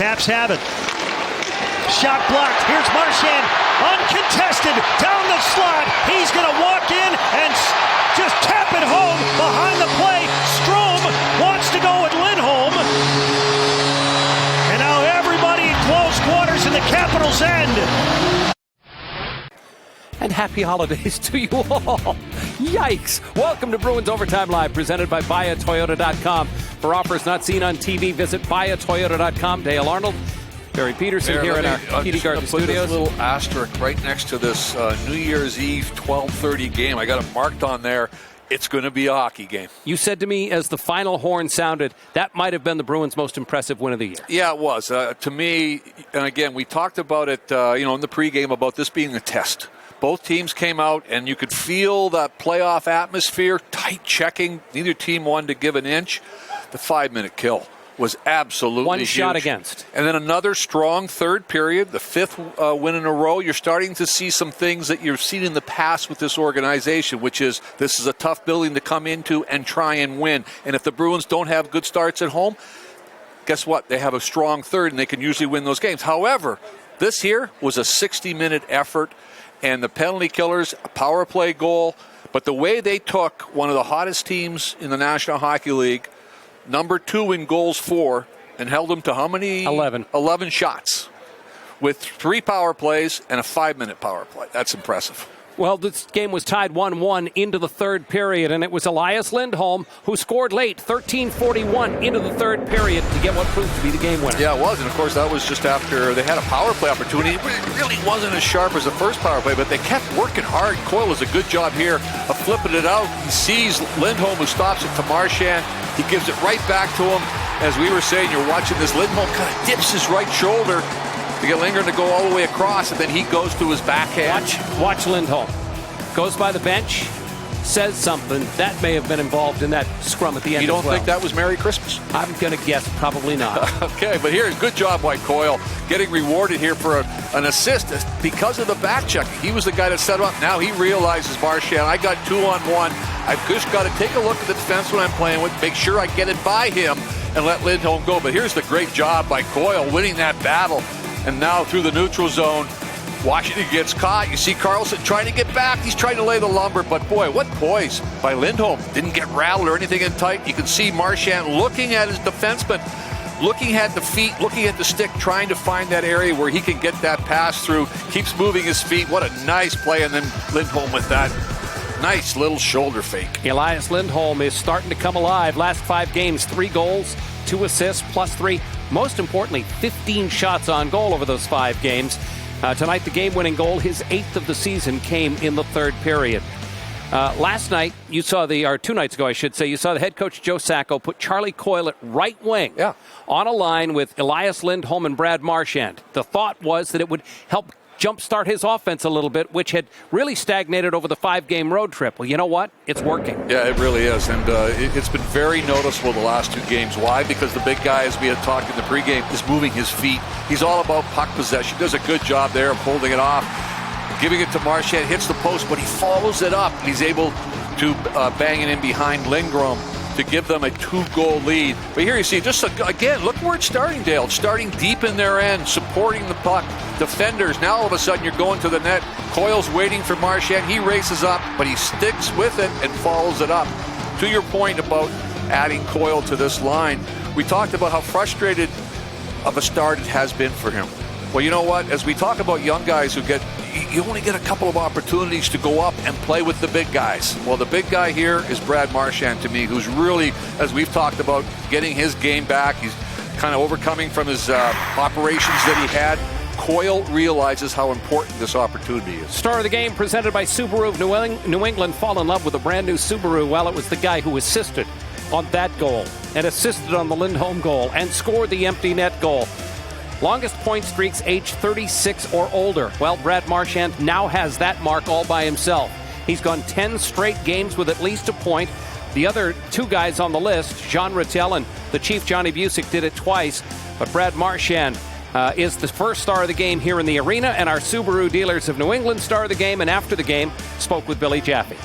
Caps have it. Shot blocked. Here's Marchand. Uncontested. Down the slot. He's going to walk in and just tap it home behind the play. Strome wants to go with Lindholm. And now everybody in close quarters in the Capitals' end. And happy holidays to you all. Yikes. Welcome to Bruins Overtime Live, presented by BuyAToyota.com. For offers not seen on TV, visit BuyAToyota.com. Dale Arnold, Barry Peterson here in our TD Garden Studios. This little asterisk right next to this New Year's Eve 12:30 game. I got it marked on there. It's going to be a hockey game. You said to me as the final horn sounded, that might have been the Bruins' most impressive win of the year. Yeah, it was. To me, and again, we talked about it in the pregame about this being a test. Both teams came out, and you could feel that playoff atmosphere, tight checking. Neither team wanted to give an inch. The 5-minute kill was absolutely one huge. shot against. And then another strong third period, the fifth win in a row. You're starting to see some things that you've seen in the past with this organization, which is this is a tough building to come into and try and win. And if the Bruins don't have good starts at home, guess what? They have a strong third, and they can usually win those games. However, this here was a 60-minute effort. And the penalty killers, a power play goal. But the way they took one of the hottest teams in the National Hockey League, number 2 in goals for, and held them to how many? 11. 11 shots with 3 power plays and a 5-minute power play. That's impressive. Well, this game was tied 1-1 into the third period, and it was Elias Lindholm who scored late, 13:41 into the third period to get what proved to be the game winner. Yeah, it was, and of course that was just after they had a power play opportunity. It really wasn't as sharp as the first power play, but they kept working hard. Coyle does a good job here of flipping it out. He sees Lindholm, who stops it to Marchand. He gives it right back to him. As we were saying, you're watching this, Lindholm kind of dips his right shoulder to get Lindgren to go all the way across, and then he goes to his backhand. Watch Lindholm. Goes by the bench, says something. That may have been involved in that scrum at the end. You don't as well. think that was Merry Christmas? I'm going to guess probably not. Okay, but here, good job by Coyle, getting rewarded here for an assist because of the back check. He was the guy that set him up. Now he realizes, Marchand, I got 2-on-1. I've just got to take a look at the defense when I'm playing with, make sure I get it by him, and let Lindholm go. But here's the great job by Coyle, winning that battle. And now through the neutral zone, Washington gets caught. You see Carlson trying to get back. He's trying to lay the lumber, but boy, what poise by Lindholm. Didn't get rattled or anything in tight. You can see Marchand looking at his defenseman, looking at the feet, looking at the stick, trying to find that area where he can get that pass through. Keeps moving his feet. What a nice play, and then Lindholm with that nice little shoulder fake. Elias Lindholm is starting to come alive. Last 5 games, 3 goals, 2 assists, plus 3. Most importantly, 15 shots on goal over those 5 games. Tonight, the game-winning goal, his 8th of the season, came in the third period. Last night, you saw or 2 nights ago, I should say, you saw the head coach Joe Sacco put Charlie Coyle at right wing on a line with Elias Lindholm and Brad Marchand. The thought was that it would help jumpstart his offense a little bit, which had really stagnated over the 5-game road trip. Well, you know what? It's working. Yeah, it really is. And it's been very noticeable the last 2 games. Why? Because the big guy, as we had talked in the pregame, is moving his feet. He's all about puck possession. Does a good job there of holding it off. Giving it to Marchand, hits the post, but he follows it up. And he's able to bang it in behind Lindgren to give them a 2-goal lead. But here you see, just again, look where it's starting, Dale. It's starting deep in their end, supporting the puck. Defenders, now all of a sudden you're going to the net. Coyle's waiting for Marchand. He races up, but he sticks with it and follows it up. To your point about adding Coyle to this line, we talked about how frustrated of a start it has been for him. Well, you know what? As we talk about young guys who you only get a couple of opportunities to go up and play with the big guys. Well, the big guy here is Brad Marchand to me, who's really, as we've talked about, getting his game back. He's kind of overcoming from his operations that he had. Coyle realizes how important this opportunity is. Star of the game presented by Subaru of New England. Fall in love with a brand new Subaru. Well, it was the guy who assisted on that goal and assisted on the Lindholm goal and scored the empty net goal. Longest point streaks age 36 or older. Well, Brad Marchand now has that mark all by himself. He's gone 10 straight games with at least a point. The other 2 guys on the list, Jean Rattel and the Chief Johnny Busick, did it twice. But Brad Marchand is the first star of the game here in the arena, and our Subaru Dealers of New England star of the game, and after the game spoke with Billy Jaffe.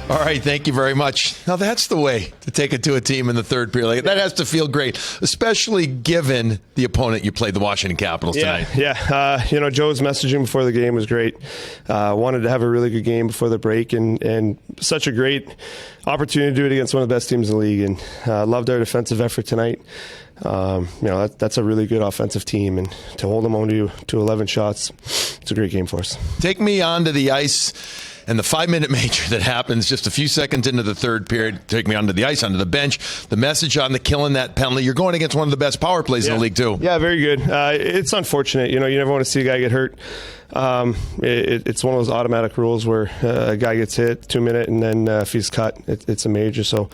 All right, thank you very much. Now that's the way to take it to a team in the third period. That has to feel great, especially given the opponent you played, the Washington Capitals, tonight. Yeah. Joe's messaging before the game was great. Wanted to have a really good game before the break, and such a great opportunity to do it against one of the best teams in the league. And loved our defensive effort tonight. That's a really good offensive team, and to hold them only to 11 shots, it's a great game for us. Take me onto the ice and the 5-minute major that happens just a few seconds into the third period. Take me onto the ice, onto the bench. The message on the killing that penalty. You're going against one of the best power plays in the league, too. Yeah, very good. It's unfortunate. You never want to see a guy get hurt. It's one of those automatic rules where a guy gets hit 2 minute, and then if he's cut, it's a major. So,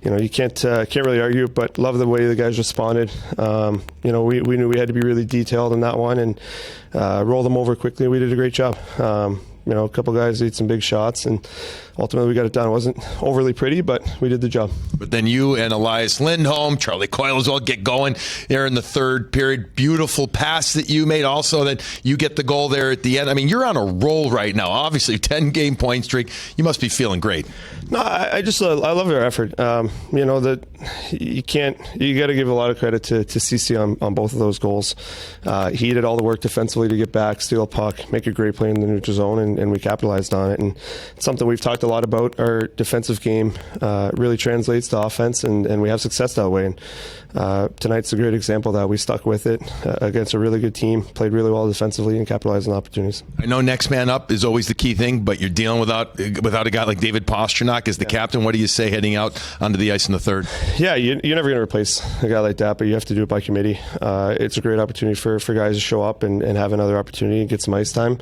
you can't really argue. But love the way the guys responded. We knew we had to be really detailed in that one and roll them over quickly. We did a great job. A couple guys did some big shots, and ultimately we got it done. It wasn't overly pretty, but we did the job. But then you and Elias Lindholm, Charlie Coyle as well, get going there in the third period. Beautiful pass that you made also, that you get the goal there at the end. I mean, you're on a roll right now. Obviously, 10-game point streak. You must be feeling great. No, I love their effort. That you got to give a lot of credit to CC on both of those goals. He did all the work defensively to get back, steal a puck, make a great play in the neutral zone, and we capitalized on it. And it's something we've talked a lot about. Our defensive game really translates to offense, and we have success that way. And tonight's a great example of that. We stuck with it against a really good team, played really well defensively, and capitalized on opportunities. I know next man up is always the key thing, but you're dealing without a guy like David Pastrnak as the captain. What do you say heading out onto the ice in the third? Yeah, you're never going to replace a guy like that, but you have to do it by committee. It's a great opportunity for guys to show up and have another opportunity and get some ice time.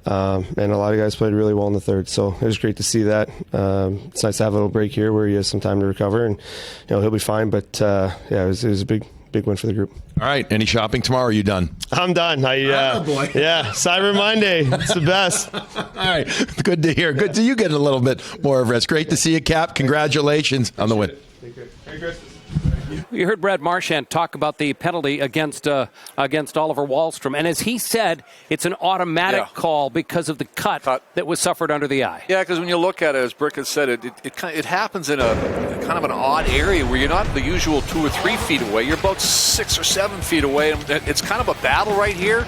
And a lot of guys played really well in the third, so it was great to see that. It's nice to have a little break here where he has some time to recover, and he'll be fine. But it was a big win for the group. All right, any shopping tomorrow? Or are you done? I'm done. Boy. Yeah, Cyber Monday. It's the best. All right, good to hear. Good to you get a little bit more of rest. Great to see you, Cap. Congratulations on the win. Merry Christmas. You heard Brad Marchand talk about the penalty against Oliver Wahlstrom, and as he said, it's an automatic call because of the cut that was suffered under the eye. Yeah, because when you look at it, as Brick has said, it happens in a kind of an odd area where you're not the usual 2 or 3 feet away. You're about 6 or 7 feet away, and it's kind of a battle right here.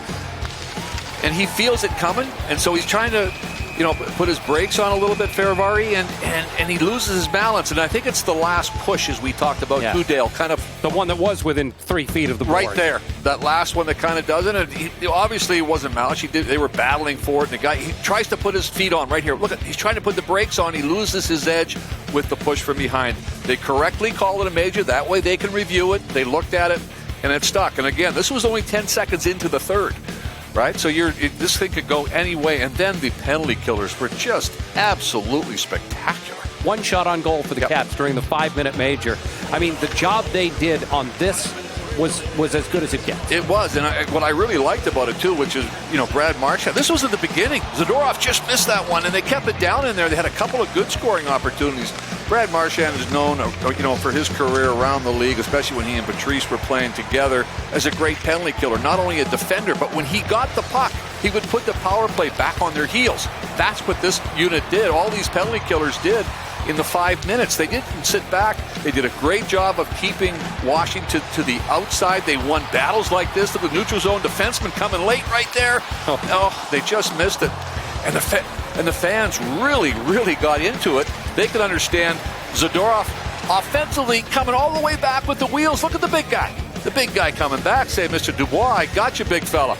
And he feels it coming, and so he's trying to put his brakes on a little bit, Faravari, and he loses his balance. And I think it's the last push, as we talked about, Goodale, kind of the one that was within 3 feet of the board. Right there. That last one that kind of does it. And obviously, it wasn't malice. They were battling for it. And the guy, he tries to put his feet on right here. Look, he's trying to put the brakes on. He loses his edge with the push from behind. They correctly call it a major. That way they can review it. They looked at it, and it stuck. And again, this was only 10 seconds into the third. Right? So this thing could go any way. And then the penalty killers were just absolutely spectacular. One shot on goal for the Caps during the 5-minute major. I mean, the job they did on this was as good as it gets. It was. And what I really liked about it, too, which is, Brad Marchand. This was at the beginning. Zadorov just missed that one, and they kept it down in there. They had a couple of good scoring opportunities. Brad Marchand is known, for his career around the league, especially when he and Patrice were playing together, as a great penalty killer. Not only a defender, but when he got the puck, he would put the power play back on their heels. That's what this unit did. All these penalty killers did in the 5 minutes. They didn't sit back. They did a great job of keeping Washington to the outside. They won battles like this. To the neutral zone defenseman coming late right there. Oh, they just missed it. And the fans really, really got into it. They could understand Zadorov offensively coming all the way back with the wheels. Look at the big guy. The big guy coming back. Say, Mr. Dubois, I got you, big fella.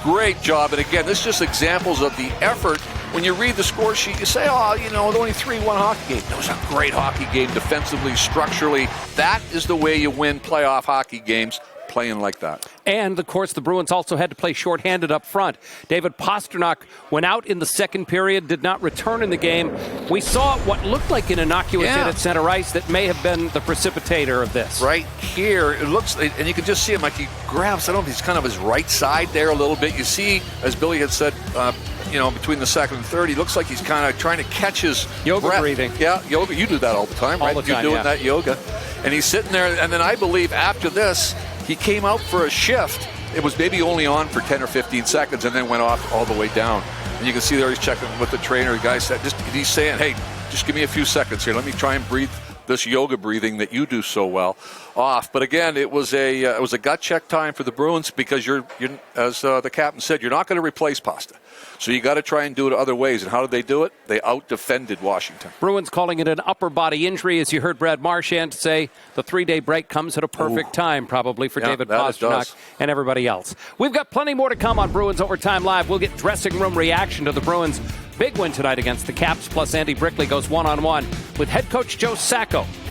Great job. And again, this is just examples of the effort. When you read the score sheet, you say, only 3-1 hockey game. It was a great hockey game defensively, structurally. That is the way you win playoff hockey games, playing like that. And, of course, the Bruins also had to play shorthanded up front. David Pastrnak went out in the second period, did not return in the game. We saw what looked like an innocuous hit at center ice that may have been the precipitator of this. Right here, it looks, and you can just see him, like he grabs, I don't know if he's kind of his right side there a little bit. You see, as Billy had said, between the second and third, he looks like he's kind of trying to catch his yoga breath. Breathing. Yeah, yoga. You do that all the time, right? All the time, You're doing that yoga. And he's sitting there, and then I believe after this, he came out for a shift. It was maybe only on for 10 or 15 seconds and then went off all the way down. And you can see there he's checking with the trainer. The guy said, he's saying, hey, just give me a few seconds here. Let me try and breathe this yoga breathing that you do so well off. But again, it was a gut check time for the Bruins because you're as the captain said, you're not going to replace Pasta. So you got to try and do it other ways. And how did they do it? They out-defended Washington. Bruins calling it an upper body injury. As you heard Brad Marchand say, the 3-day break comes at a perfect time probably for David Pastrnak and everybody else. We've got plenty more to come on Bruins Overtime Live. We'll get dressing room reaction to the Bruins' big win tonight against the Caps. Plus Andy Brickley goes one-on-one with head coach Joe Sacco